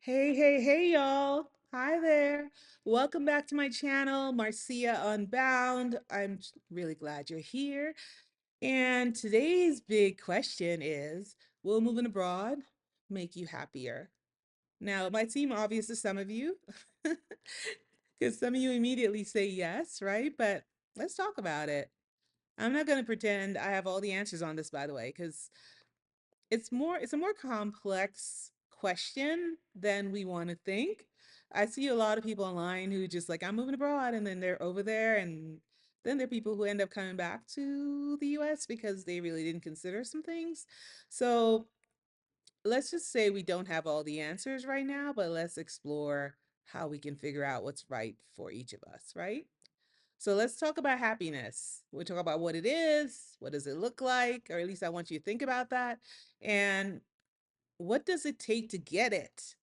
Hey, y'all. Hi there. Welcome back to my channel, Marcia Unbound. Really glad you're here. And today's big question is, will moving abroad make you happier? Now, it might seem obvious to some of you, because some of you immediately say yes, right? But let's talk about it. I'm not going to pretend I have all the answers on this, by the way, because it's a more complex question than we want to think. I see a lot of people online who just like, I'm moving abroad, and then they're over there, and then there are people who end up coming back to the US because they really didn't consider some things. So let's just say we don't have all the answers right now, but let's explore how we can figure out what's right for each of us, right? So let's talk about happiness. We'll talk about what it is, what does it look like, or at least I want you to think about that. And what does it take to get it?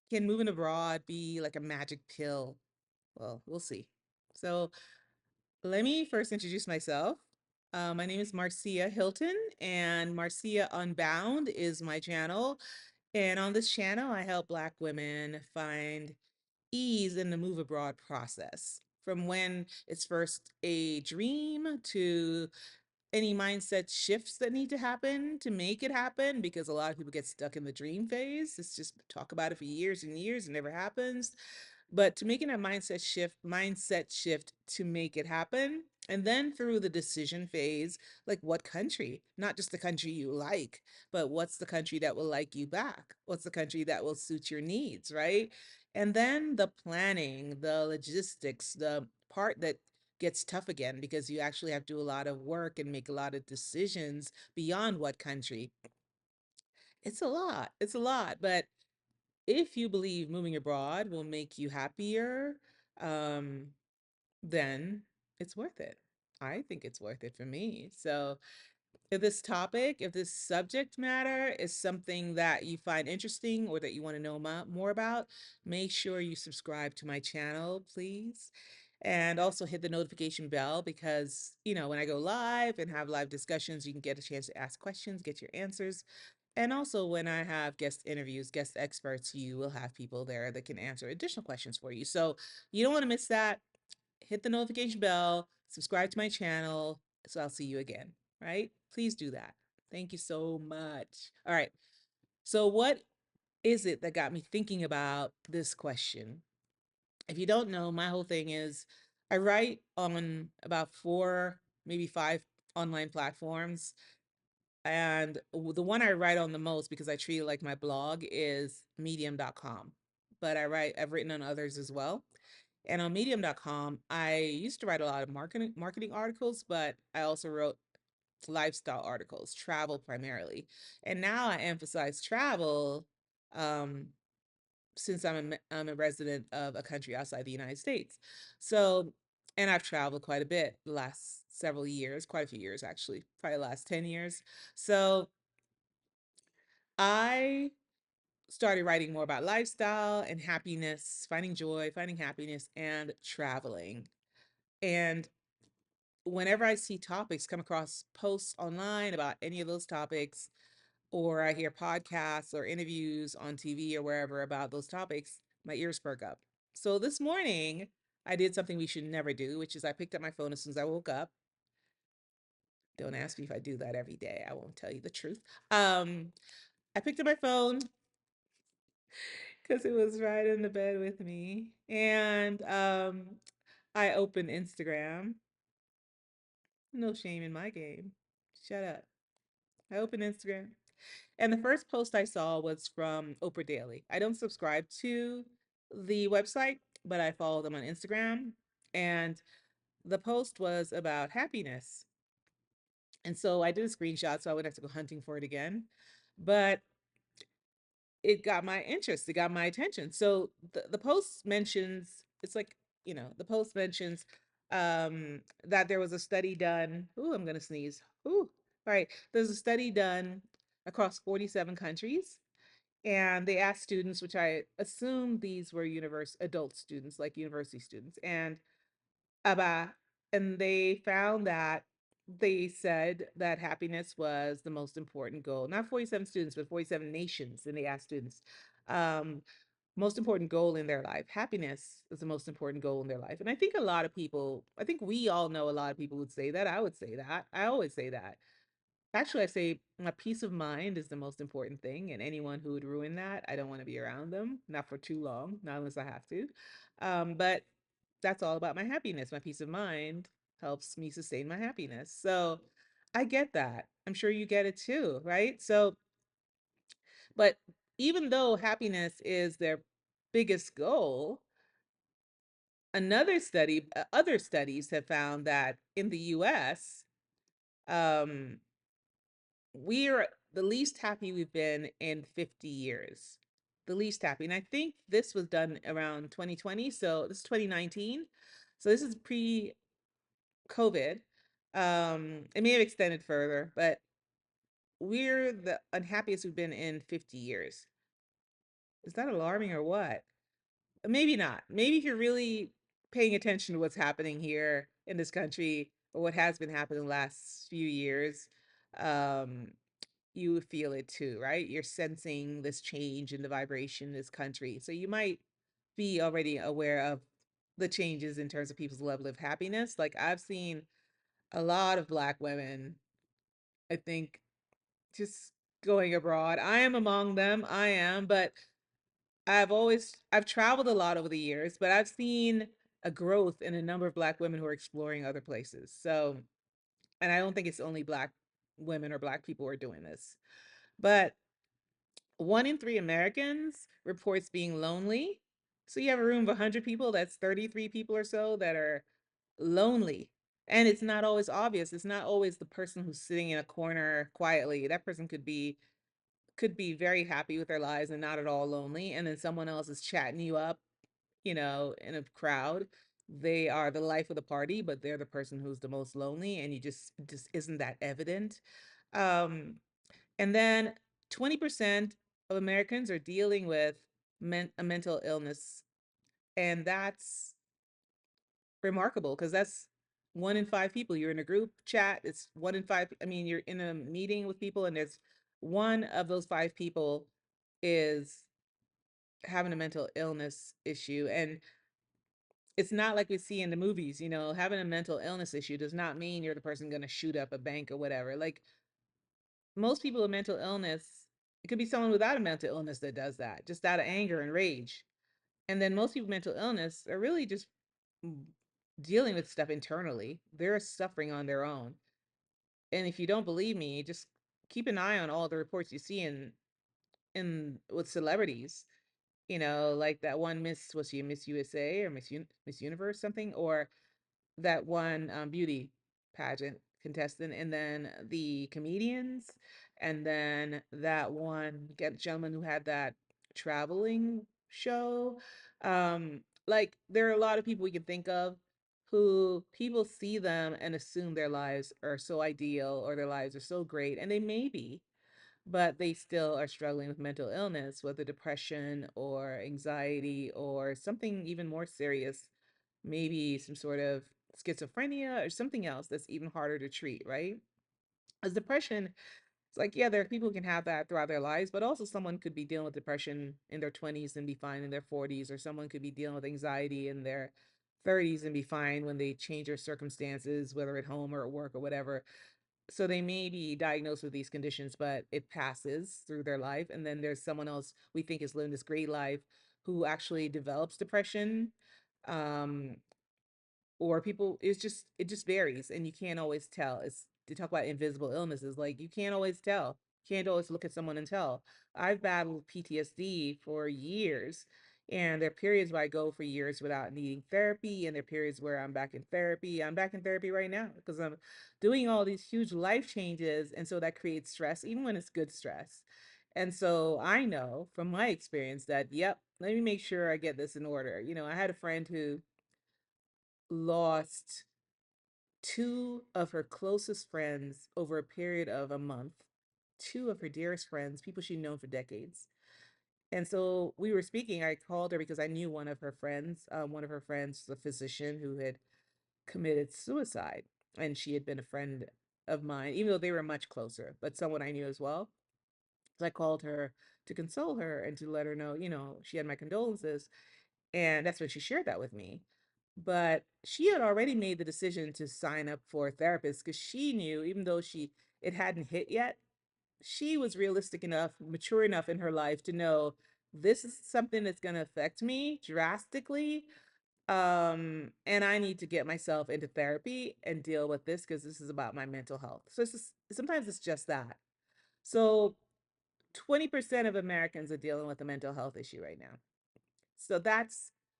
Can moving abroad be like a magic pill? Well, we'll see. So let me first introduce myself. My name is Marcia Hylton, and Marcia Unbound is my channel. And on this channel, I help Black women find ease in the move abroad process. From when it's first a dream to any mindset shifts that need to happen to make it happen, because a lot of people get stuck in the dream phase. It's just talk about it for years and years and never happens. But to making a mindset shift to make it happen. And then through the decision phase, like what country, not just the country you like, but what's the country that will like you back? What's the country that will suit your needs, right? And then the planning, the logistics, the part that gets tough again, because you actually have to do a lot of work and make a lot of decisions beyond what country. It's a lot. It's a lot. But if you believe moving abroad will make you happier, um, then it's worth it. I think it's worth it for me. So if this subject matter is something that you find interesting or that you want to know more about, make sure you subscribe to my channel, please. And also hit the notification bell because, when I go live and have live discussions, you can get a chance to ask questions, get your answers. And also, when I have guest interviews, guest experts, you will have people there that can answer additional questions for you. So you don't want to miss that. Hit the notification bell, subscribe to my channel, so I'll see you again, right? Please do that. Thank you so much. All right. So, what is it that got me thinking about this question? If you don't know, my whole thing is I write on about four, maybe five online platforms. And the one I write on the most, because I treat it like my blog, is medium.com. But I've written on others as well. And on medium.com, I used to write a lot of marketing articles, but I also wrote lifestyle articles, travel primarily. And now I emphasize travel, um, since I'm a resident of a country outside the United States. So, and I've traveled quite a bit the last several years, quite a few years actually, probably the last 10 years. So I started writing more about lifestyle and happiness, finding joy, finding happiness, and traveling. And whenever I see topics, come across posts online about any of those topics, or I hear podcasts or interviews on TV or wherever about those topics, my ears perk up. So this morning, I did something we should never do, which is I picked up my phone as soon as I woke up. Don't ask me if I do that every day. I won't tell you the truth. Um, I picked up my phone because it was right in the bed with me. And I opened Instagram. No shame in my game. Shut up. I opened Instagram. And the first post I saw was from Oprah Daily. I don't subscribe to the website, but I follow them on Instagram. And the post was about happiness. And so I did a screenshot so I wouldn't have to go hunting for it again. But it got my interest, it got my attention. So the post mentions, it's like, the post mentions that there was a study done. Ooh, I'm gonna sneeze. Ooh, all right. There's a study done across 47 countries, and they asked students, which I assume these were adult students, like university students, about, and they found that they said that happiness was the most important goal. Not 47 students, but 47 nations. And they asked students. Um, most important goal in their life. Happiness is the most important goal in their life. And I think a lot of people, I think we all know a lot of people would say that. I would say that. I always say that. Actually, I say my peace of mind is the most important thing. And anyone who would ruin that, I don't want to be around them, not for too long, not unless I have to. But that's all about my happiness. My peace of mind helps me sustain my happiness. So I get that. I'm sure you get it too, right? So, but even though happiness is their biggest goal, other studies have found that in the US, um, we're the least happy we've been in 50 years. The least happy. And I think this was done around 2020. So this is 2019. So this is pre-COVID. It may have extended further, but we're the unhappiest we've been in 50 years. Is that alarming or what? Maybe not. Maybe if you're really paying attention to what's happening here in this country or what has been happening the last few years, um, you would feel it too, right? You're sensing this change in the vibration in this country. So you might be already aware of the changes in terms of people's level of happiness. Like I've seen a lot of Black women, I think, just going abroad. I am among them. I am, but I've traveled a lot over the years, but I've seen a growth in a number of Black women who are exploring other places. So, and I don't think it's only Black women or Black people who are doing this, but 1 in 3 Americans reports being lonely. So you have a room of 100 people, that's 33 people or so that are lonely. And it's not always obvious. It's not always the person who's sitting in a corner quietly. That person could be very happy with their lives and not at all lonely. And then someone else is chatting you up, in a crowd. They are the life of the party, but they're the person who's the most lonely, and you just isn't that evident. Um, and then 20% of Americans are dealing with a mental illness, and that's remarkable because that's 1 in 5 people. You're in a group chat, it's 1 in 5. I mean, you're in a meeting with people, and there's one of those 5 people is having a mental illness issue. And it's not like we see in the movies, having a mental illness issue does not mean you're the person going to shoot up a bank or whatever. Like most people with mental illness, it could be someone without a mental illness that does that, just out of anger and rage. And then most people with mental illness are really just mm, dealing with stuff internally. They're suffering on their own. And if you don't believe me, just keep an eye on all the reports you see in with celebrities. Like that one Miss, was she Miss USA or Miss Universe something, or that one beauty pageant contestant, and then the comedians, and then that one gentleman who had that traveling show. Like there are a lot of people we can think of who people see them and assume their lives are so ideal or their lives are so great, and they may be, but they still are struggling with mental illness, whether depression or anxiety or something even more serious, maybe some sort of schizophrenia or something else that's even harder to treat, right? As depression, it's like, yeah, there are people who can have that throughout their lives, but also someone could be dealing with depression in their 20s and be fine in their 40s, or someone could be dealing with anxiety in their 30s and be fine when they change their circumstances, whether at home or at work or whatever. So they may be diagnosed with these conditions, but it passes through their life. And then there's someone else we think is living this great life who actually develops depression. Um, or people, it just varies, and you can't always tell. It's to talk about invisible illnesses, like you can't always tell. Can't always look at someone and tell. I've battled PTSD for years, and there are periods where I go for years without needing therapy, and there are periods where I'm back in therapy. I'm back in therapy right now because I'm doing all these huge life changes, and so that creates stress, even when it's good stress. And so I know from my experience that, yep, let me make sure I get this in order. I had a friend who lost two of her closest friends over a period of a month, two of her dearest friends, people she'd known for decades. And so we were speaking. I called her because I knew one of her friends. One of her friends was a physician who had committed suicide, and she had been a friend of mine, even though they were much closer, but someone I knew as well. So I called her to console her and to let her know, she had my condolences. And that's when she shared that with me. But she had already made the decision to sign up for a therapist because she knew, even though it hadn't hit yet, she was realistic enough, mature enough in her life to know this is something that's going to affect me drastically. And I need to get myself into therapy and deal with this because this is about my mental health. So sometimes it's just that. So 20% of Americans are dealing with a mental health issue right now. So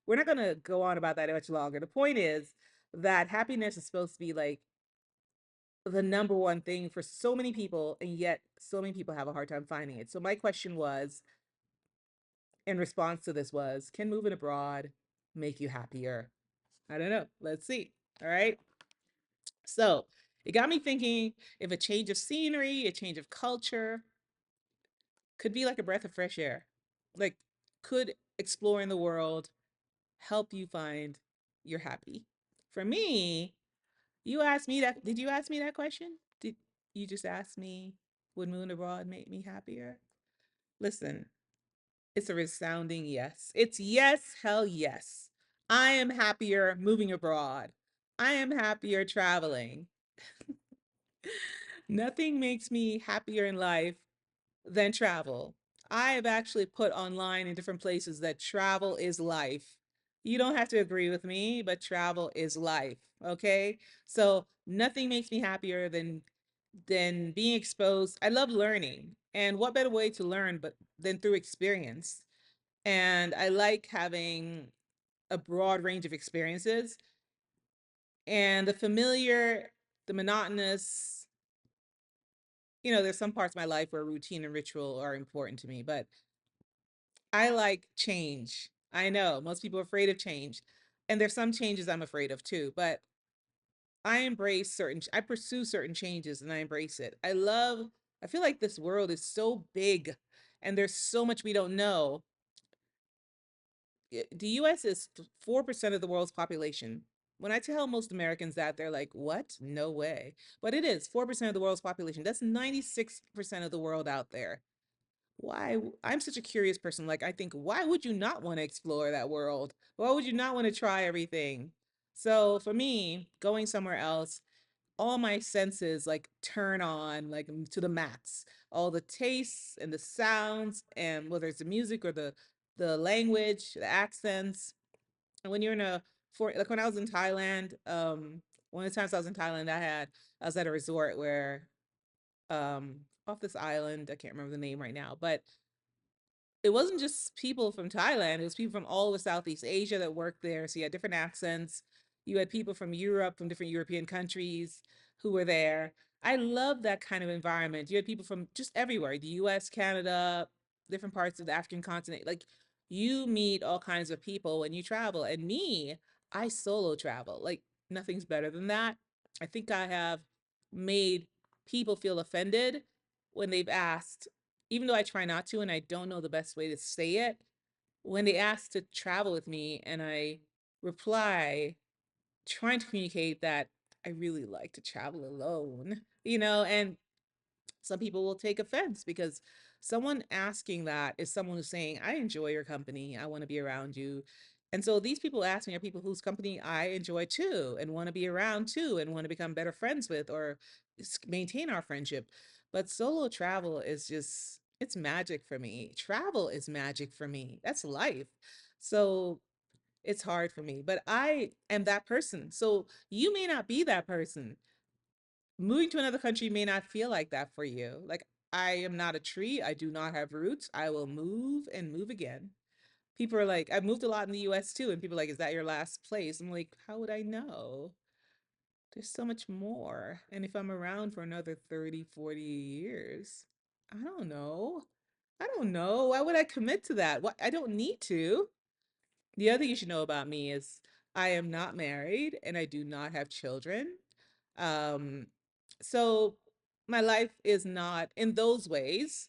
we're not going to go on about that much longer. The point is that happiness is supposed to be like the number one thing for so many people, and yet so many people have a hard time finding it. So my question was, in response to this was, can moving abroad make you happier? I don't know. Let's see. All right. So it got me thinking if a change of scenery, a change of culture could be like a breath of fresh air. Like, could exploring the world help you find you're happy? For me, you asked me that. Did you ask me that question? Did you just ask me, would moving abroad make me happier? Listen, it's a resounding yes. It's yes, hell yes. I am happier moving abroad. I am happier traveling. Nothing makes me happier in life than travel. I have actually put online in different places that travel is life. You don't have to agree with me, but travel is life. Okay. So nothing makes me happier than being exposed. I love learning. And what better way to learn but than through experience? And I like having a broad range of experiences. And the familiar, the monotonous, there's some parts of my life where routine and ritual are important to me, but I like change. I know most people are afraid of change. And there's some changes I'm afraid of too, but I pursue certain changes and I embrace it. I feel like this world is so big and there's so much we don't know. The US is 4% of the world's population. When I tell most Americans that, they're like, what? No way. But it is 4% of the world's population. That's 96% of the world out there. I'm such a curious person. Like, I think, why would you not want to explore that world? Why would you not want to try everything? So for me, going somewhere else, all my senses like turn on like to the max. All the tastes and the sounds, and whether it's the music or the language, the accents. And when you're in a for like when I was in Thailand, one of the times I was in Thailand, I was at a resort where off this island, I can't remember the name right now, but it wasn't just people from Thailand, it was people from all over Southeast Asia that worked there. So you had different accents. You had people from Europe, from different European countries who were there. I love that kind of environment. You had people from just everywhere, the US, Canada, different parts of the African continent. Like you meet all kinds of people when you travel. And me, I solo travel. Like nothing's better than that. I think I have made people feel offended when they've asked, even though I try not to and I don't know the best way to say it, when they ask to travel with me and I reply, trying to communicate that I really like to travel alone, and some people will take offense because someone asking that is someone who's saying, I enjoy your company. I want to be around you. And so these people asking are people whose company I enjoy too and want to be around too and want to become better friends with or maintain our friendship. But solo travel is just, it's magic for me. Travel is magic for me. That's life. So it's hard for me, but I am that person. So you may not be that person. Moving to another country may not feel like that for you. Like, I am not a tree. I do not have roots. I will move and move again. People are like, I've moved a lot in the US too. And people are like, is that your last place? I'm like, how would I know? There's so much more. And if I'm around for another 30, 40 years, I don't know. I don't know. Why would I commit to that? What? I don't need to. The other thing you should know about me is I am not married and I do not have children. Um, so my life is not in those ways,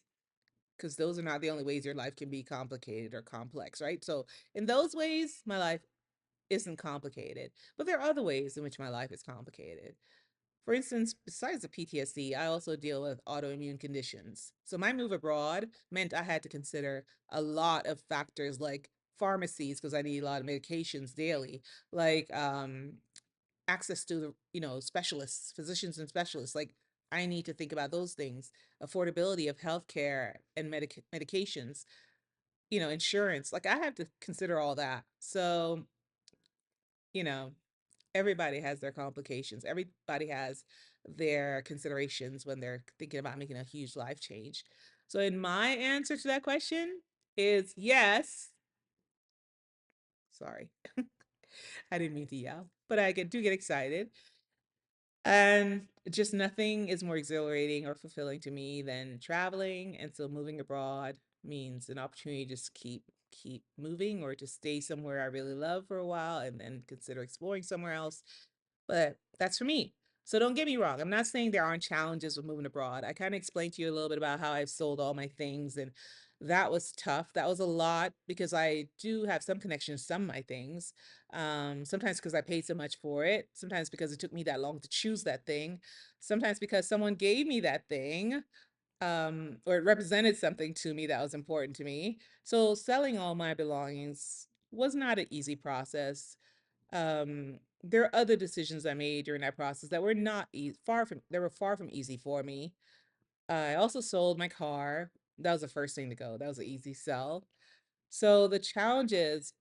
because those are not the only ways your life can be complicated or complex, right? So in those ways, my life isn't complicated, but there are other ways in which my life is complicated. For instance, besides the PTSD, I also deal with autoimmune conditions. So my move abroad meant I had to consider a lot of factors like pharmacies, because I need a lot of medications daily, like access to the, specialists, physicians and specialists. Like I need to think about those things, affordability of healthcare and medications, insurance. Like I have to consider all that. So, you know, everybody has their complications. Everybody has their considerations when they're thinking about making a huge life change. So, in my answer to that question is yes. Sorry, I didn't mean to yell, but do get excited. And just nothing is more exhilarating or fulfilling to me than traveling. And so, moving abroad means an opportunity to just keep moving, or to stay somewhere I really love for a while and then consider exploring somewhere else. But that's for me. So don't get me wrong. I'm not saying there aren't challenges with moving abroad. I kind of explained to you a little bit about how I've sold all my things, and that was tough. That was a lot because I do have some connections, to some of my things. Sometimes because I paid so much for it, sometimes because it took me that long to choose that thing, sometimes because someone gave me that thing, or it represented something to me that was important to me. So selling all my belongings was not an easy process. There are other decisions I made during that process that were not they were far from easy for me. I also sold my car. That was the first thing to go. That was an easy sell. So the challenges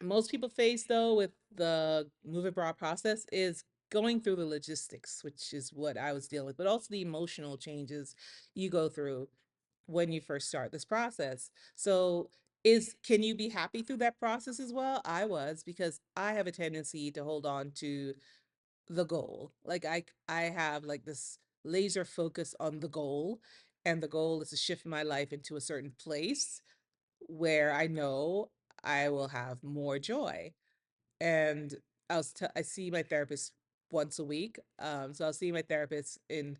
most people face though with the move abroad process is going through the logistics, which is what I was dealing with, but also the emotional changes you go through when you first start this process. So is can you be happy through that process as well? I was, because I have a tendency to hold on to the goal. Like I have like this laser focus on the goal, and the goal is to shift my life into a certain place where I know I will have more joy. And I see my therapist once a week. So I'll see my therapist in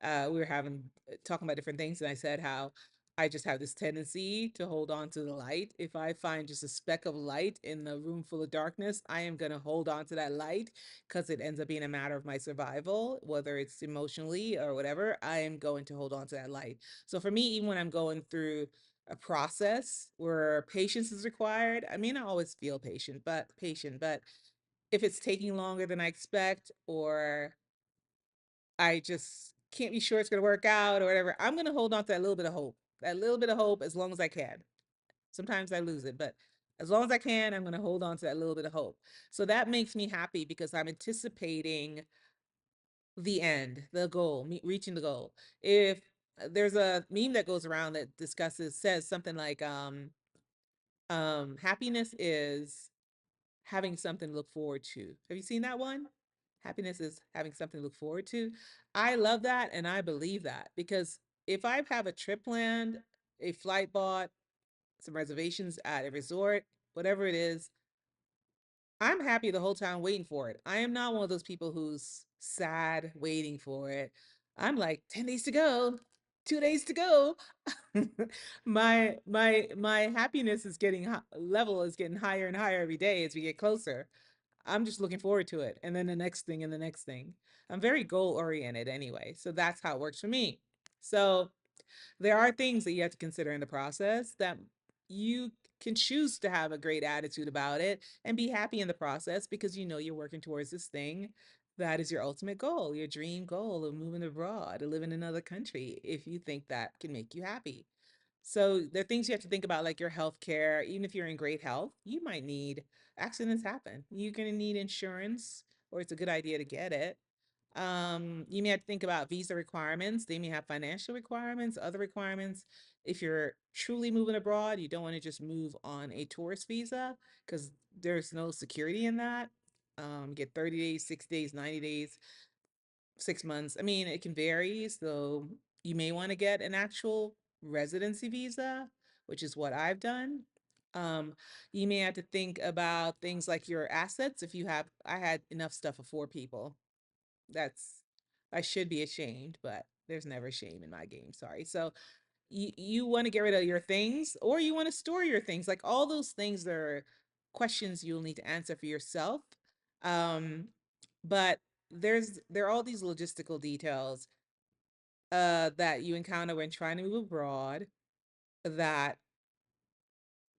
we were having talking about different things, and I said how I just have this tendency to hold on to the light. If I find just a speck of light in the room full of darkness, I am going to hold on to that light, because it ends up being a matter of my survival, whether it's emotionally or whatever. I am going to hold on to that light. So for me, even when I'm going through a process where patience is required, I may not always feel patient, but if it's taking longer than I expect, or I just can't be sure it's going to work out or whatever, I'm going to hold on to that little bit of hope, as long as I can. Sometimes I lose it, but as long as I can, I'm going to hold on to that little bit of hope. So that makes me happy because I'm anticipating the end, the goal, reaching the goal. If there's a meme that goes around that says something like, happiness is having something to look forward to. Have you seen that one? Happiness is having something to look forward to. I love that and I believe that, because if I have a trip planned, a flight bought, some reservations at a resort, whatever it is, I'm happy the whole time waiting for it. I am not one of those people who's sad waiting for it. I'm like 10 days to go, 2 days to go. My happiness is level is getting higher and higher every day as we get closer. I'm just looking forward to it. And then the next thing and the next thing. I'm very goal oriented anyway. So that's how it works for me. So there are things that you have to consider in the process that you can choose to have a great attitude about it and be happy in the process, because you know you're working towards this thing that is your ultimate goal, your dream goal of moving abroad, to live in another country, if you think that can make you happy. So there are things you have to think about, like your health care. Even if you're in great health, you might need accidents happen. You're going to need insurance, or it's a good idea to get it. You may have to think about visa requirements. They may have financial requirements, other requirements. If you're truly moving abroad, you don't want to just move on a tourist visa, because there's no security in that. Get 30 days, 60 days, 90 days, 6 months. I mean, it can vary. So you may want to get an actual residency visa, which is what I've done. Um, you may have to think about things like your assets. I had enough stuff for 4 people. That's, I should be ashamed, but there's never shame in my game. Sorry. So you want to get rid of your things, or you want to store your things. Like all those things are questions you'll need to answer for yourself. Um, but there are all these logistical details that you encounter when trying to move abroad that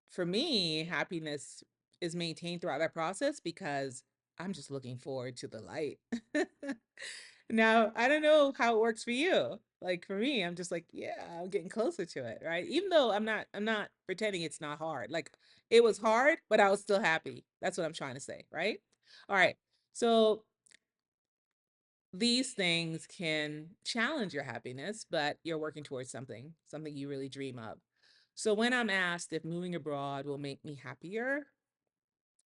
for me, happiness is maintained throughout that process because I'm just looking forward to the light. Now, I don't know how it works for you. Like for me, I'm just like, yeah, I'm getting closer to it, right? Even though I'm not pretending it's not hard. Like it was hard, but I was still happy. That's what I'm trying to say, right? All right. So these things can challenge your happiness, but you're working towards something you really dream of. So when I'm asked if moving abroad will make me happier,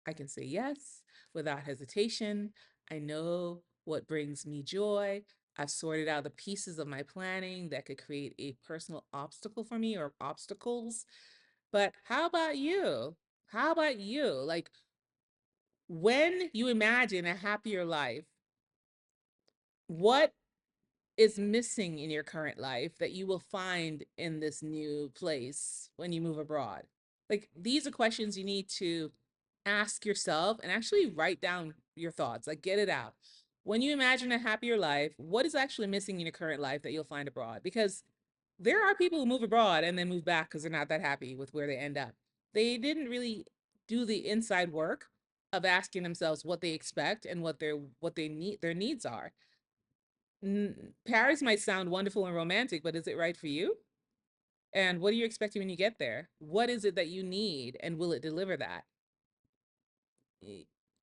I can say yes without hesitation. I know what brings me joy. I've sorted out the pieces of my planning that could create a personal obstacle for me or obstacles. But how about you? How about you? Like when you imagine a happier life, what is missing in your current life that you will find in this new place when you move abroad? Like these are questions you need to ask yourself and actually write down your thoughts, like get it out. When you imagine a happier life, what is actually missing in your current life that you'll find abroad? Because there are people who move abroad and then move back because they're not that happy with where they end up. They didn't really do the inside work of asking themselves what they expect and what they need their needs are. Paris might sound wonderful and romantic, but is it right for you? And what are you expecting when you get there? What is it that you need, and will it deliver that?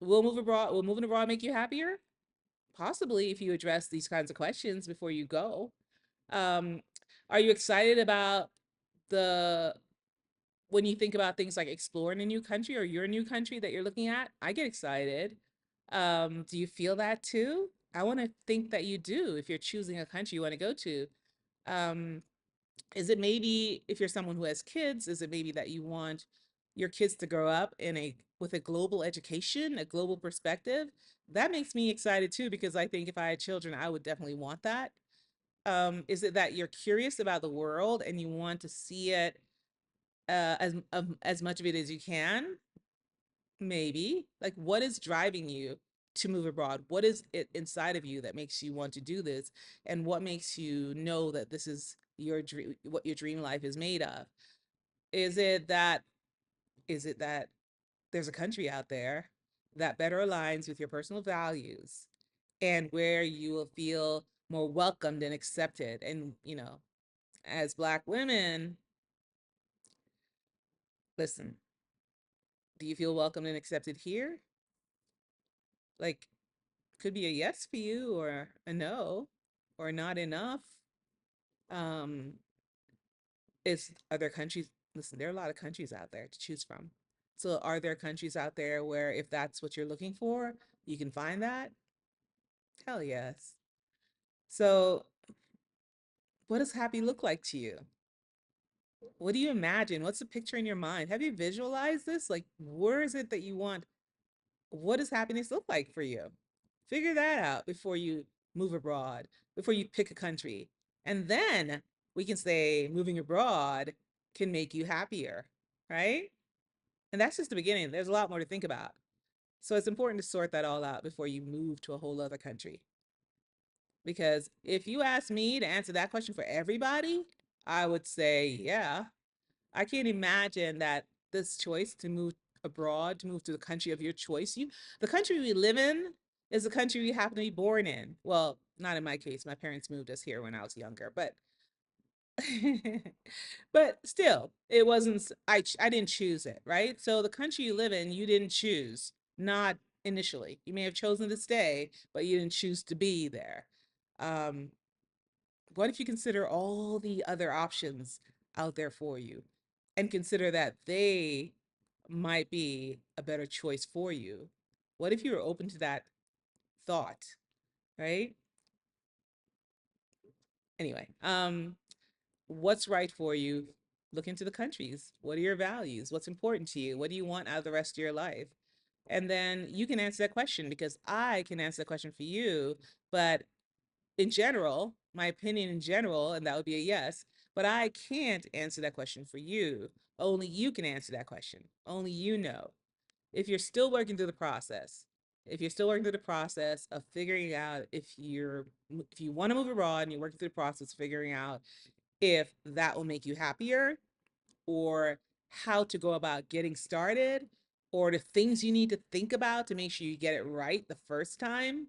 Will moving abroad make you happier? Possibly if you address these kinds of questions before you go. Um, are you excited about the when you think about things like exploring a new country or your new country that you're looking at? I get excited. Do you feel that too? I want to think that you do if you're choosing a country you want to go to. Um, is it maybe if you're someone who has kids, is it maybe that you want your kids to grow up in a with a global education, a global perspective? That makes me excited too, because I think if I had children, I would definitely want that. Is it that you're curious about the world and you want to see it as much of it as you can? Maybe. Like, what is driving you to move abroad? What is it inside of you that makes you want to do this? And what makes you know that this is your dream, what your dream life is made of? Is it that, is it that there's a country out there that better aligns with your personal values and where you will feel more welcomed and accepted? And, as Black women, listen, do you feel welcomed and accepted here? Like, could be a yes for you or a no or not enough. Um, are there countries? Listen, there are a lot of countries out there to choose from. So are there countries out there where if that's what you're looking for, you can find that? Hell yes. So what does happy look like to you? What do you imagine? What's the picture in your mind? Have you visualized this? Like, where is it that you want? What does happiness look like for you? Figure that out before you move abroad, before you pick a country. And then we can say moving abroad can make you happier, right? And that's just the beginning. There's a lot more to think about. So it's important to sort that all out before you move to a whole other country. Because if you ask me to answer that question for everybody, I would say, yeah, I can't imagine that this choice to move abroad, to move to the country of your choice, the country we live in is the country we happen to be born in. Well, not in my case. My parents moved us here when I was younger, but but still, it wasn't I didn't choose it, right? So the country you live in, you didn't choose, not initially. You may have chosen to stay, but you didn't choose to be there. Um, what if you consider all the other options out there for you and consider that they might be a better choice for you? What if you were open to that thought, right? Anyway, what's right for you? Look into the countries. What are your values? What's important to you? What do you want out of the rest of your life? And then you can answer that question because I can answer that question for you. But in general, my opinion in general, and that would be a yes, but I can't answer that question for you. Only you can answer that question. Only you know. If you're still working through the process, if you're still working through the process of figuring out if you want to move abroad and you're working through the process of figuring out if that will make you happier, or how to go about getting started, or the things you need to think about to make sure you get it right the first time,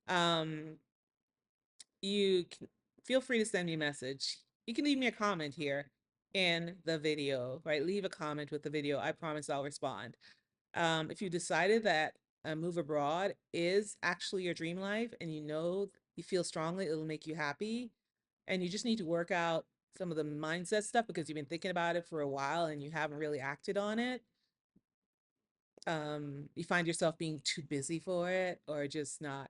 um, you can feel free to send me a message. You can leave me a comment here in the video, right? Leave a comment with the video. I promise I'll respond. If you decided that a move abroad is actually your dream life and you know you feel strongly it'll make you happy, and you just need to work out some of the mindset stuff because you've been thinking about it for a while and you haven't really acted on it, you find yourself being too busy for it, or just not,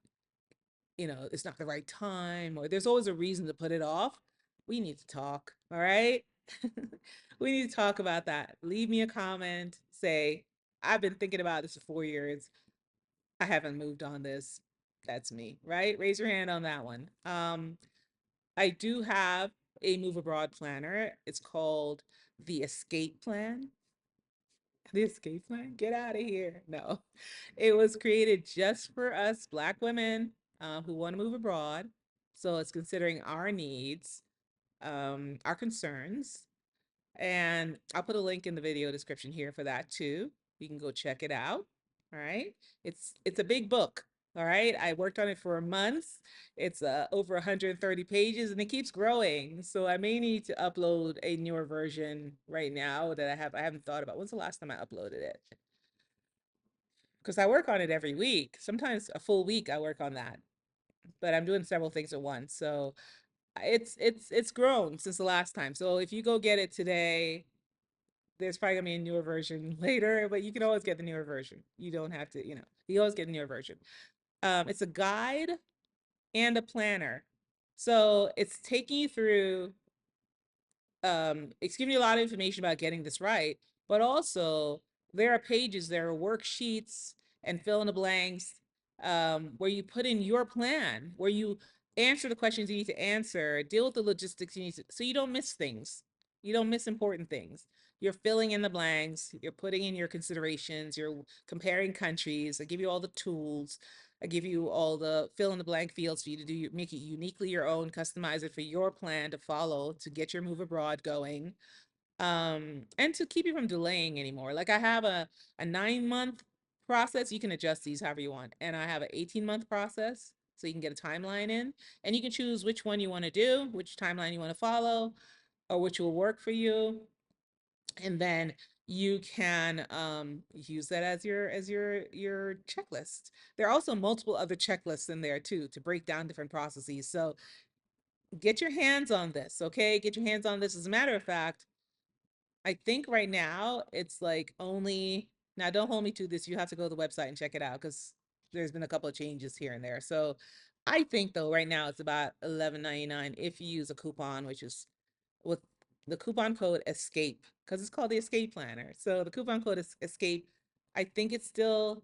it's not the right time, or there's always a reason to put it off. We need to talk, all right? We need to talk about that. Leave me a comment, say, I've been thinking about this for 4 years. I haven't moved on this. That's me, right? Raise your hand on that one. I do have a move abroad planner. It's called the Escape Plan. The Escape Plan? Get out of here. No, it was created just for us Black women who want to move abroad. So it's considering our needs, our concerns, and I'll put a link in the video description here for that too. You can go check it out. All right. It's a big book. All right. I worked on it for months. It's over 130 pages and it keeps growing. So I may need to upload a newer version right now that I haven't thought about. When's the last time I uploaded it? Because I work on it every week. Sometimes a full week I work on that. But I'm doing several things at once. So it's grown since the last time. So if you go get it today, there's probably gonna be a newer version later, but you can always get the newer version. You don't have to, you always get a newer version. It's a guide and a planner. So it's taking you through, it's giving you a lot of information about getting this right, but also there are pages, there are worksheets and fill in the blanks, where you put in your plan, where you answer the questions you need to answer, deal with the logistics you need to, so you don't miss things. You don't miss important things. You're filling in the blanks, you're putting in your considerations, you're comparing countries. I give you all the tools. I give you all the fill in the blank fields for you to do, make it uniquely your own, customize it for your plan to follow to get your move abroad going. And to keep you from delaying anymore. Like I have a 9-month process. You can adjust these however you want. And I have an 18-month process. So you can get a timeline in and you can choose which one you want to do, which timeline you want to follow, or which will work for you. And then you can use that as your checklist. There are also multiple other checklists in there too to break down different processes. So get your hands on this, okay? Get your hands on this. As a matter of fact, I think right now it's like only, now don't hold me to this. You have to go to the website and check it out because there's been a couple of changes here and there. So I think though right now it's about $11.99 if you use a coupon, which is with the coupon code ESCAPE, because it's called the Escape Planner. So the coupon code is ESCAPE. I think it's still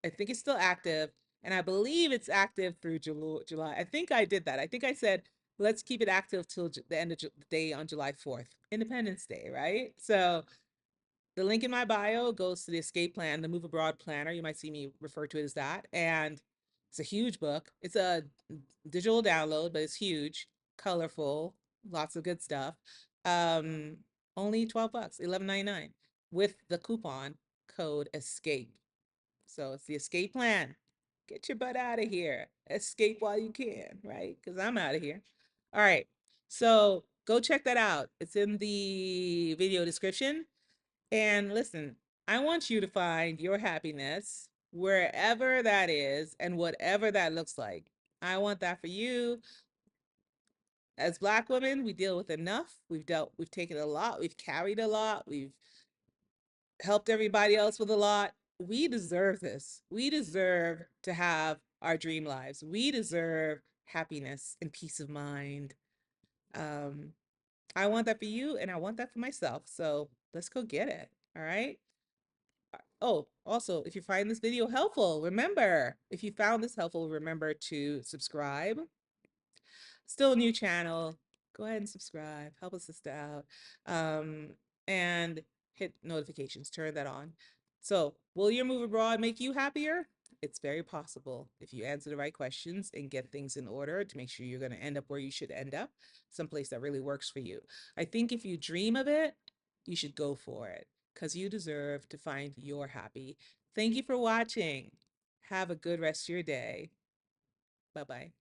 I think it's still active, and I believe it's active through July. I think I did that. I think I said let's keep it active till the end of the day on July 4th, Independence Day, right? So the link in my bio goes to the Escape Plan, the Move Abroad Planner. You might see me refer to it as that, and it's a huge book. It's a digital download, but it's huge, colorful, lots of good stuff. Um, Only 12 bucks, 11.99 with the coupon code ESCAPE. So it's the escape plan. Get your butt out of here. Escape while you can, right? Because I'm out of here. All right. So go check that out. It's in the video description. And listen, I want you to find your happiness wherever that is and whatever that looks like. I want that for you. As Black women, we deal with enough. We've taken a lot, we've carried a lot, we've helped everybody else with a lot. We deserve this. We deserve to have our dream lives. We deserve happiness and peace of mind. Um, I want that for you and I want that for myself. So let's go get it. All right. Oh, also, if you find this video helpful, remember, if you found this helpful, remember to subscribe. Still a new channel. Go ahead and subscribe. Help a sister out. And hit notifications, turn that on. So, will your move abroad make you happier? it's very possible if you answer the right questions and get things in order to make sure you're going to end up where you should end up, someplace that really works for you. I think if you dream of it, you should go for it because you deserve to find your happy. Thank you for watching. Have a good rest of your day. Bye bye.